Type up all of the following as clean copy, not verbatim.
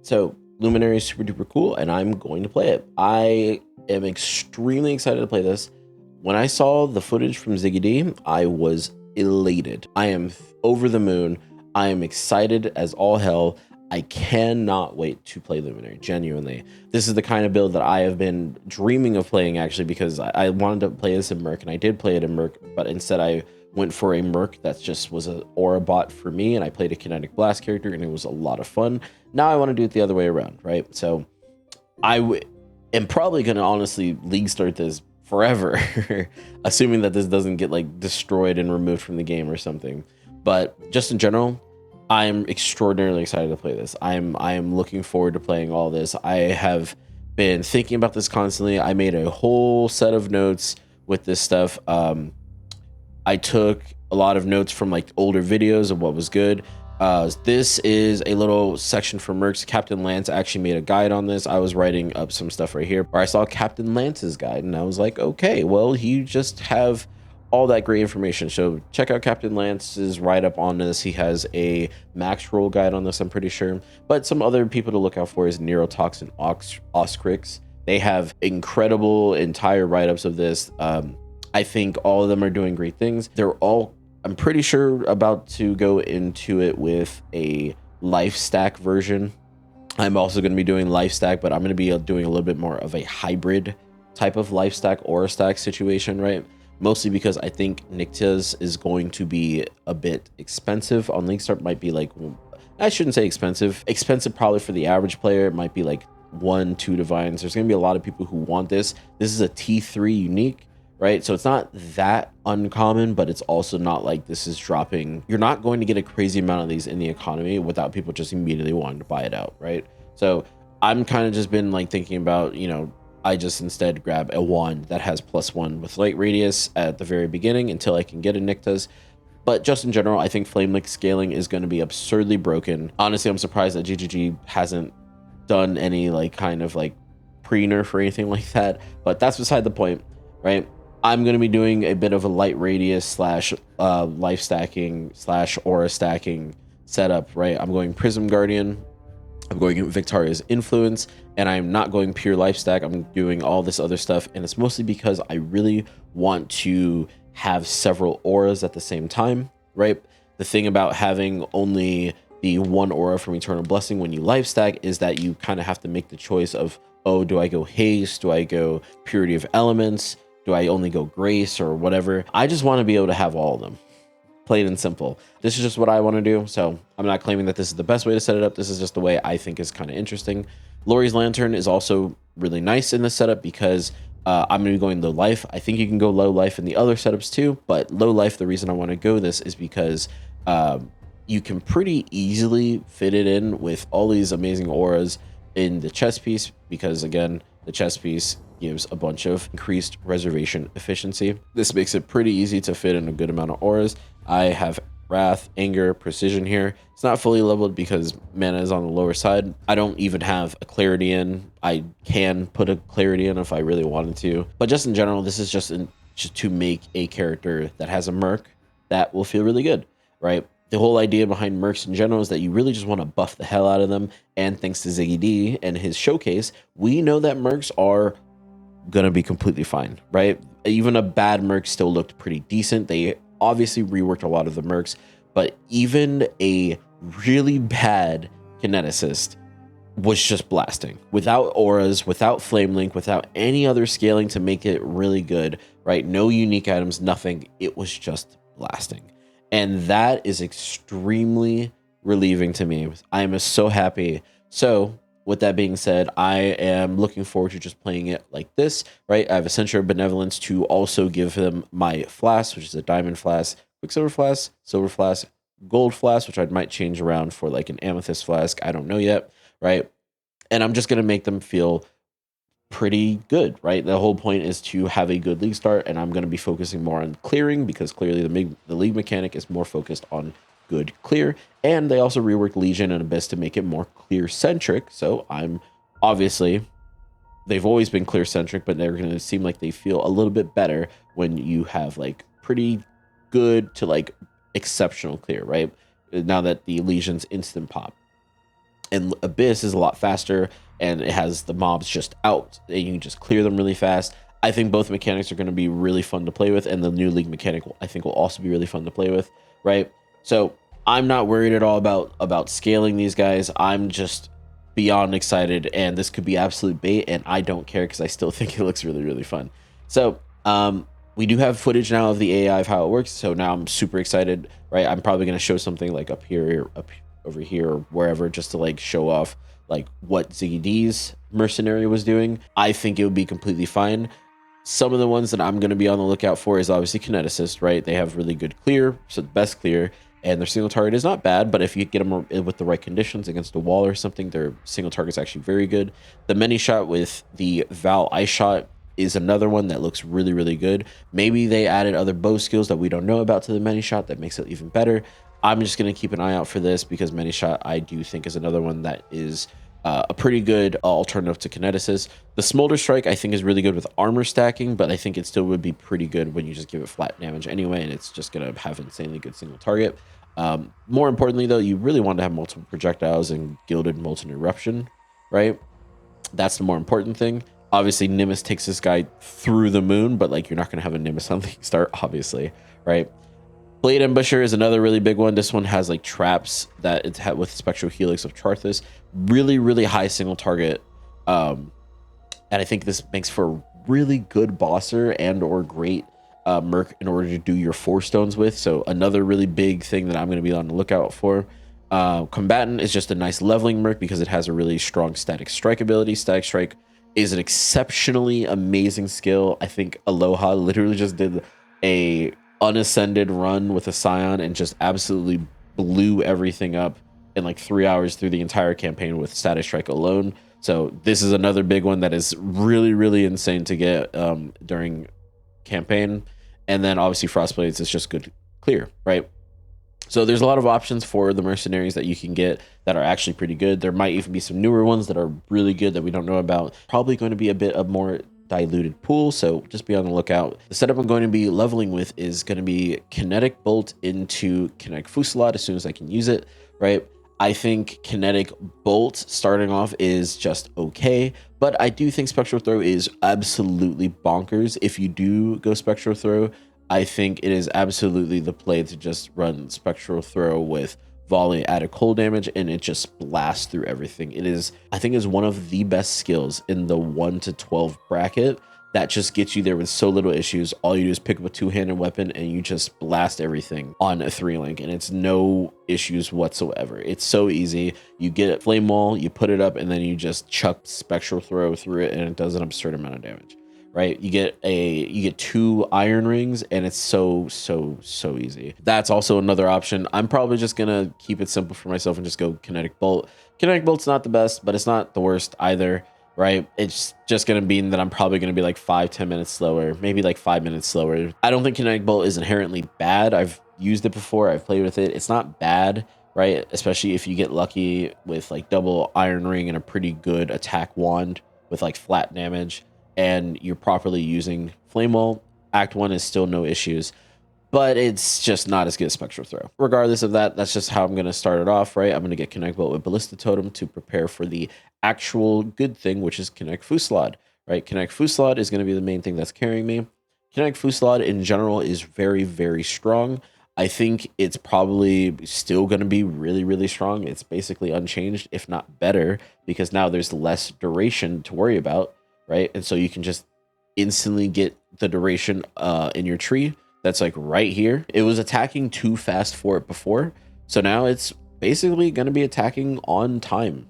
So Luminary is super duper cool, and I'm going to play it. I am extremely excited to play this. When I saw the footage from ZiggyD, I was elated. I am over the moon. I am excited as all hell. I cannot wait to play Luminary, genuinely. This is the kind of build that I have been dreaming of playing, actually, because I wanted to play this in Merc, and I did play it in Merc, but instead I went for a Merc that just was an aura bot for me, and I played a Kinetic Blast character, and it was a lot of fun. Now I want to do it the other way around, right? So I am probably going to honestly league start this forever, assuming that this doesn't get like destroyed and removed from the game or something. But just in general, I'm extraordinarily excited to play this. I am looking forward to playing all this. I have been thinking about this constantly. I made a whole set of notes with this stuff. I took a lot of notes from like older videos of what was good. This is a little section for Mercs. Captain Lance actually made a guide on this. I was writing up some stuff right here where I saw Captain Lance's guide, and I was like, okay, well, he just have all that great information. So check out Captain Lance's write-up on this. He has a max roll guide on this, I'm pretty sure. But some other people to look out for is Nerotox and Oscrix. They have incredible entire write-ups of this. I think all of them are doing great things. They're all, I'm pretty sure, about to go into it with a life stack version. I'm also going to be doing life stack, but I'm going to be doing a little bit more of a hybrid type of life stack aura stack situation, right? Mostly because I think Nyctas is going to be a bit expensive on League Start. Might be like, I shouldn't say expensive. Expensive probably for the average player. It might be like 1-2 divines. There's going to be a lot of people who want this. This is a T3 unique, right? So it's not that uncommon, but it's also not like this is dropping. You're not going to get a crazy amount of these in the economy without people just immediately wanting to buy it out, right? So I'm kind of just been like thinking about, you know, I just instead grab a wand that has +1 with light radius at the very beginning until I can get a Nyctas. But just in general, I think Flame Link scaling is going to be absurdly broken. Honestly, I'm surprised that ZiggyD hasn't done any like kind of like pre-nerf or anything like that. But that's beside the point, right? I'm going to be doing a bit of a light radius slash life stacking slash aura stacking setup, right? I'm going Prism Guardian. I'm going Victoria's Influence, and I'm not going pure life stack. I'm doing all this other stuff, and it's mostly because I really want to have several auras at the same time, right? The thing about having only the one aura from Eternal Blessing when you life stack is that you kind of have to make the choice of, oh, do I go Haste? Do I go Purity of Elements? Do I only go Grace or whatever? I just want to be able to have all of them. Plain and simple. This is just what I want to do, so I'm not claiming that this is the best way to set it up. This is just the way I think is kind of interesting. Lori's Lantern is also really nice in this setup because I'm going to be going low life. I think you can go low life in the other setups too, but low life, the reason I want to go this is because you can pretty easily fit it in with all these amazing auras in the chest piece because, again, the chest piece gives a bunch of increased reservation efficiency. This makes it pretty easy to fit in a good amount of auras. I have Wrath, Anger, Precision here. It's not fully leveled because mana is on the lower side. I don't even have a Clarity in. I can put a Clarity in if I really wanted to. But just in general, this is just to make a character that has a Merc that will feel really good, right? The whole idea behind Mercs in general is that you really just want to buff the hell out of them. And thanks to ZiggyD and his showcase, we know that Mercs are gonna be completely fine, right? Even a bad Merc still looked pretty decent. They obviously reworked a lot of the Mercs, but even a really bad kineticist was just blasting without auras, without flame link, without any other scaling to make it really good, right? No unique items, nothing. It was just blasting, and that is extremely relieving to me. I am so happy. So with that being said, I am looking forward to just playing it like this, right? I have a Censure of Benevolence to also give them my flask, which is a Diamond Flask, Quicksilver Flask, Silver Flask, Gold Flask, which I might change around for like an Amethyst Flask. I don't know yet, right? And I'm just going to make them feel pretty good, right? The whole point is to have a good league start, and I'm going to be focusing more on clearing because clearly the league mechanic is more focused on good clear, and they also reworked Legion and Abyss to make it more clear centric. So I'm obviously, they've always been clear centric, but they're going to seem like they feel a little bit better when you have like pretty good to like exceptional clear, right? Now that the Legion's instant pop. and Abyss is a lot faster, and it has the mobs just out, and you can just clear them really fast. I think both mechanics are going to be really fun to play with, and the new League mechanic I think will also be really fun to play with, right? So I'm not worried at all about scaling these guys. I'm just beyond excited, and this could be absolute bait, and I don't care because I still think it looks really, really fun. So we do have footage now of the AI of how it works, so now I'm super excited, right? I'm probably going to show something like up here, over here, or wherever, just to like show off like what ZiggyD's mercenary was doing. I think it would be completely fine. Some of the ones that I'm going to be on the lookout for is obviously Kineticist, right? They have really good clear, so the best clear, and their single target is not bad, but if you get them with the right conditions against a wall or something, their single target is actually very good. The many shot with the Val Ice Shot is another one that looks really, really good. Maybe they added other bow skills that we don't know about to the many shot that makes it even better. I'm just going to keep an eye out for this because many shot I do think is another one that is a pretty good alternative to Kineticist. The Smolder Strike I think is really good with armor stacking, but I think it still would be pretty good when you just give it flat damage anyway, and it's just going to have insanely good single target. More importantly, though, you really want to have multiple projectiles and Gilded Molten Eruption, right? That's the more important thing. Obviously, Nimbus takes this guy through the moon, but like you're not going to have a Nimbus on League Start, obviously, right? Blade Ambusher is another really big one. This one has like traps that it's had with Spectral Helix of Charthus. Really, really high single target. And I think this makes for a really good bosser and or great Merc in order to do your 4 stones with. So another really big thing that I'm going to be on the lookout for. Combatant is just a nice leveling Merc because it has a really strong Static Strike ability. Static Strike is an exceptionally amazing skill. I think Aloha literally just did a unascended run with a Scion and just absolutely blew everything up in like 3 hours through the entire campaign with Static Strike alone. So this is another big one that is really, really insane to get during campaign. And then obviously Frostblades is just good clear, right? So there's a lot of options for the mercenaries that you can get that are actually pretty good. There might even be some newer ones that are really good that we don't know about. Probably going to be a bit of more diluted pool, so just be on the lookout. The setup I'm going to be leveling with is going to be Kinetic Bolt into Kinetic Fusillade as soon as I can use it, right? I think Kinetic Bolt starting off is just okay, but I do think Spectral Throw is absolutely bonkers. If you do go Spectral Throw, I think it is absolutely the play to just run Spectral Throw with volley added cold damage, and it just blasts through everything. It is, I think, is one of the best skills in the 1 to 12 bracket that just gets you there with so little issues. All you do is pick up a 2-handed weapon and you just blast everything on a 3-link, and it's no issues whatsoever. It's so easy. You get a flame wall, you put it up, and then you just chuck Spectral Throw through it, and it does an absurd amount of damage. Right, you get 2 iron rings, and it's so easy. That's also another option. I'm probably just gonna keep it simple for myself and just go Kinetic Bolt. Kinetic Bolt's not the best, but it's not the worst either, right? It's just gonna mean that I'm probably gonna be like 5-10 minutes slower, maybe like 5 minutes slower. I don't think Kinetic Bolt is inherently bad. I've used it before, I've played with it. It's not bad, right? Especially if you get lucky with like double iron ring and a pretty good attack wand with like flat damage, and you're properly using Flame Wall. Act 1 is still no issues, but it's just not as good as Spectral Throw. Regardless of that, that's just how I'm going to start it off, right? I'm going to get Kinetic Bolt with Ballista Totem to prepare for the actual good thing, which is Kinetic Fusillade, right? Kinetic Fusillade is going to be the main thing that's carrying me. Kinetic Fusillade in general is very, very strong. I think it's probably still going to be really, really strong. It's basically unchanged, if not better, because now there's less duration to worry about, right? And so you can just instantly get the duration in your tree that's like right here. It was attacking too fast for it before, so now it's basically going to be attacking on time,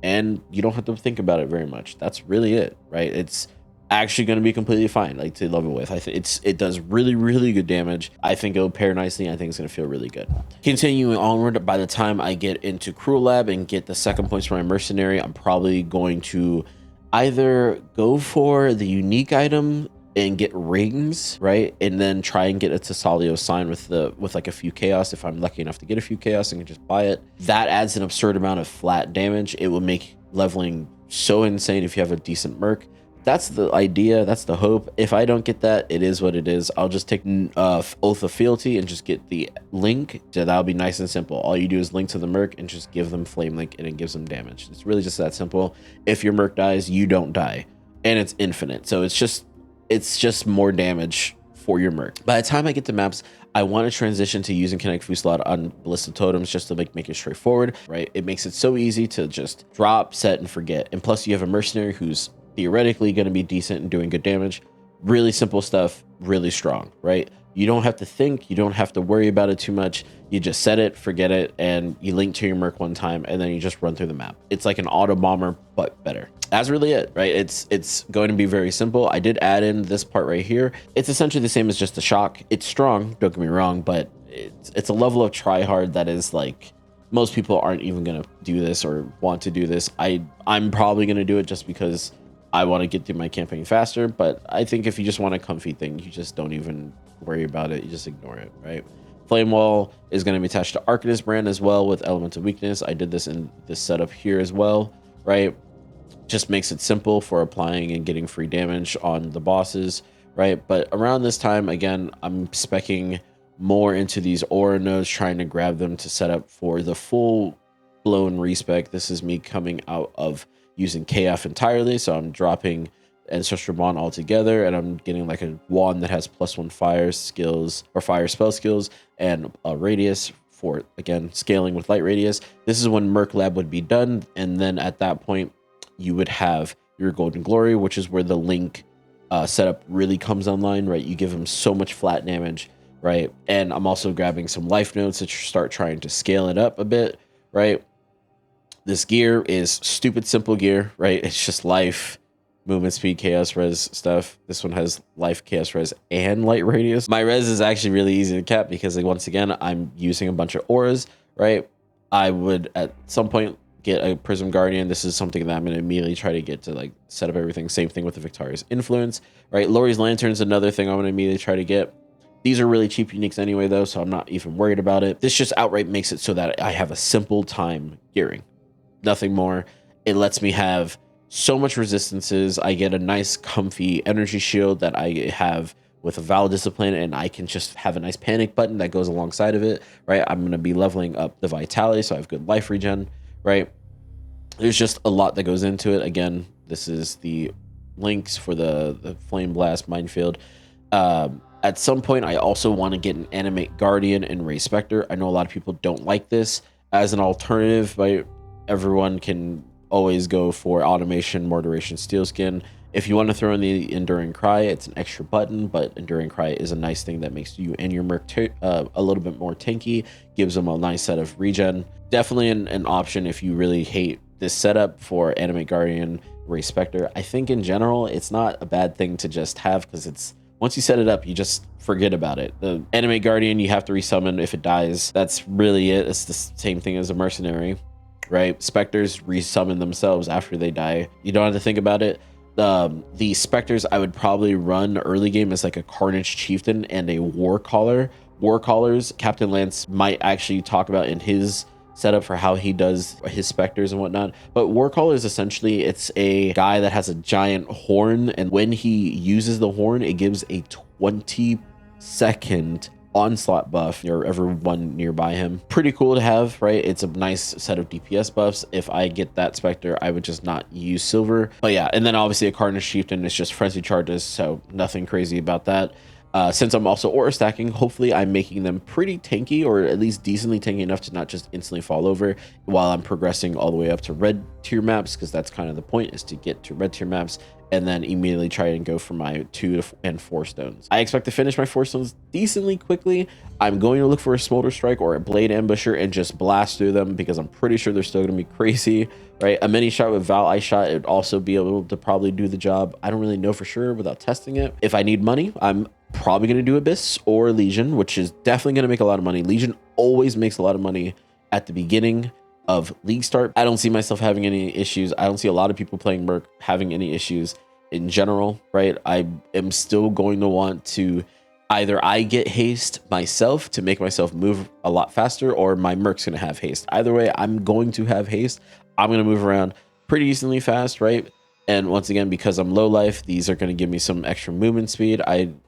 and you don't have to think about it very much. That's really it, right? It's actually going to be completely fine, like, to level with. I think it does really, really good damage. I think it'll pair nicely. I think it's going to feel really good. Continuing onward, by the time I get into Cruel Lab and get the second points for my mercenary, I'm probably going to either go for the unique item and get rings, right? And then try and get a Tesalio sign with like a few chaos. If I'm lucky enough to get a few chaos, I can just buy it. That adds an absurd amount of flat damage. It will make leveling so insane if you have a decent Merc. that's the idea. That's the hope. If I don't get that, it is what it is. I'll just take Oath of Fealty and just get the link. So that'll be nice and simple. All you do is link to the Merc and just give them Flame Link, and it gives them damage. It's really just that simple. If your Merc dies, you don't die, and it's infinite. So it's just more damage for your Merc. By the time I get to maps, I want to transition to using Kinetic Fusillade on Ballista Totems just to make it straightforward, right? It makes it so easy to just drop, set, and forget. And plus you have a Mercenary who's theoretically going to be decent and doing good damage. Really simple stuff, really strong, right? You don't have to think, you don't have to worry about it too much. You just set it, forget it, and you link to your Merc one time, and then you just run through the map. It's like an auto bomber, but better. That's really it, right? It's going to be very simple. I did add in this part right here. It's essentially the same as just the shock. It's strong, don't get me wrong, but it's a level of try hard that is like, most people aren't even gonna do this or want to do this. I'm probably gonna do it just because I want to get through my campaign faster, but I think if you just want a comfy thing, you just don't even worry about it. You just ignore it, right? Flame Wall is going to be attached to Arcanist brand as well with Elemental Weakness. I did this in this setup here as well, right? Just makes it simple for applying and getting free damage on the bosses, right? But around this time, again, I'm speccing more into these aura nodes, trying to grab them to set up for the full blown respec. This is me coming out of using KF entirely, so I'm dropping Ancestral Bond altogether, and I'm getting like a wand that has +1 fire skills or fire spell skills and a radius for, again, scaling with light radius. This is when Merc Lab would be done, and then at that point you would have your Golden Glory, which is where the Link setup really comes online, right? You give him so much flat damage, right? And I'm also grabbing some life nodes to start trying to scale it up a bit, right? This gear is stupid simple gear, right? It's just life, movement speed, chaos res stuff. This one has life, chaos res, and light radius. My res is actually really easy to cap because, like, once again, I'm using a bunch of auras, right? I would at some point get a Prism Guardian. This is something that I'm going to immediately try to get to, like, set up everything. Same thing with the Victorious Influence, right? Lori's Lantern's another thing I'm going to immediately try to get. These are really cheap uniques anyway, though, so I'm not even worried about it. This just outright makes it so that I have a simple time gearing. Nothing more. It lets me have so much resistances. I get a nice comfy energy shield that I have with a Val Discipline, and I can just have a nice panic button that goes alongside of it, right? I'm going to be leveling up the vitality, so I have good life regen, right? There's just a lot that goes into it. Again, this is the links for the Flame Blast Minefield. At some point, I also want to get an Animate Guardian and Ray Spectre. I know a lot of people don't like this as an alternative, right? Everyone can always go for automation, more duration, steel skin. If you want to throw in the Enduring Cry, it's an extra button, but Enduring Cry is a nice thing that makes you and your Merc a little bit more tanky, gives them a nice set of regen. Definitely an option if you really hate this setup for Animate Guardian, Ray Spectre. I think in general, it's not a bad thing to just have, because it's, once you set it up, you just forget about it. The Animate Guardian, you have to resummon if it dies. That's really it. It's the same thing as a Mercenary, right? Spectres resummon themselves after they die. You don't have to think about it. The Spectres I would probably run early game as like a Carnage Chieftain and a War Caller. War Callers, Captain Lance might actually talk about in his setup for how he does his Spectres and whatnot. But War Callers, essentially, it's a guy that has a giant horn, and when he uses the horn, it gives a 20-second onslaught buff or everyone nearby him. Pretty cool to have, right? It's a nice set of DPS buffs. If I get that Spectre, I would just not use silver. But yeah, and then obviously a Carnage Chieftain is just frenzy charges, so nothing crazy about that. Since I'm also aura stacking, hopefully I'm making them pretty tanky, or at least decently tanky enough to not just instantly fall over while I'm progressing all the way up to red tier maps, because that's kind of the point, is to get to red tier maps and then immediately try and go for my 2 and 4 stones. I expect to finish my 4 stones decently quickly. I'm going to look for a Smolder Strike or a Blade Ambusher and just blast through them, because I'm pretty sure they're still going to be crazy, right? A mini shot with Val Ice Shot, it would also be able to probably do the job. I don't really know for sure without testing it. If I need money, I'm probably going to do Abyss or Legion, which is definitely going to make a lot of money. Legion always makes a lot of money at the beginning of League Start. I don't see myself having any issues. I don't see a lot of people playing Merc having any issues in general, right? I am still going to want to either I get haste myself to make myself move a lot faster, or my Merc's going to have haste. Either way, I'm going to have haste. I'm going to move around pretty decently fast, right? And once again, because I'm low life, these are going to give me some extra movement speed.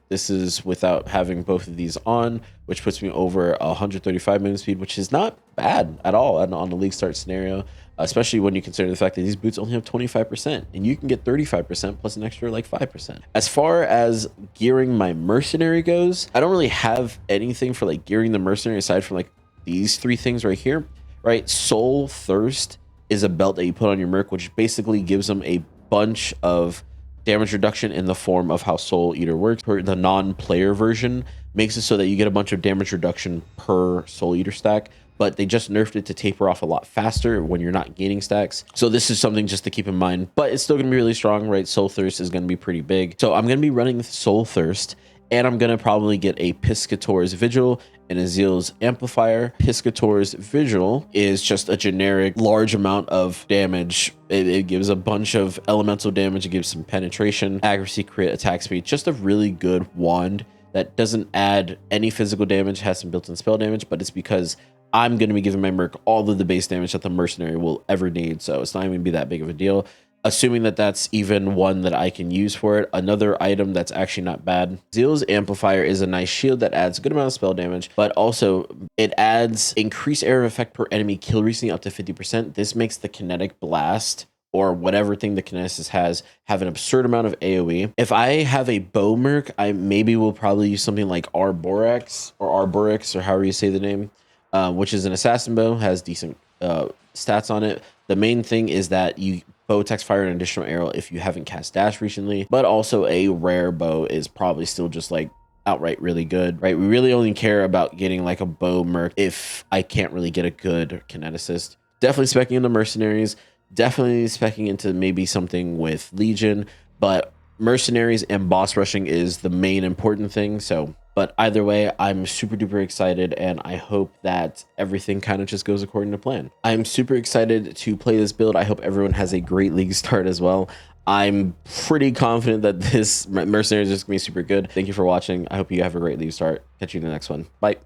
This is without having both of these on, which puts me over 135 movement speed, which is not bad at all on the league start scenario, especially when you consider the fact that these boots only have 25%, and you can get 35% plus an extra like 5%. As far as gearing my mercenary goes, I don't really have anything for like gearing the mercenary aside from like these three things right here, right? Soul Thirst is a belt that you put on your Merc, which basically gives them a bunch of damage reduction in the form of how Soul Eater works. The non-player version makes it so that you get a bunch of damage reduction per Soul Eater stack, but they just nerfed it to taper off a lot faster when you're not gaining stacks. So this is something just to keep in mind, but it's still going to be really strong, right? Soul Thirst is going to be pretty big. So I'm going to be running Soul Thirst, and I'm going to probably get a Piscator's Vigil and Azeal's Amplifier. Piscator's Vigil is just a generic large amount of damage. It gives a bunch of elemental damage. It gives some penetration, accuracy, crit, attack speed. Just a really good wand that doesn't add any physical damage, has some built-in spell damage, but it's because I'm going to be giving my Merc all of the base damage that the mercenary will ever need. So it's not even going to be that big of a deal. Assuming that that's even one that I can use for it. Another item that's actually not bad. Zeal's Amplifier is a nice shield that adds a good amount of spell damage, but also it adds increased area of effect per enemy kill recently up to 50%. This makes the kinetic blast or whatever thing the kinesis has have an absurd amount of AoE. If I have a bow Merc, I maybe will probably use something like Arborix or however you say the name, which is an assassin bow, has decent stats on it. The main thing is that you bow attacks fire an additional arrow if you haven't cast dash recently, but also a rare bow is probably still just like outright really good, right? We really only care about getting like a bow Merc if I can't really get a good kineticist. Definitely specking into mercenaries, definitely specking into maybe something with Legion, but mercenaries and boss rushing is the main important thing. So, but either way, I'm super duper excited, and I hope that everything kind of just goes according to plan. I'm super excited to play this build. I hope everyone has a great league start as well. I'm pretty confident that this mercenary is just gonna be super good. Thank you for watching. I hope you have a great league start. Catch you in the next one. Bye.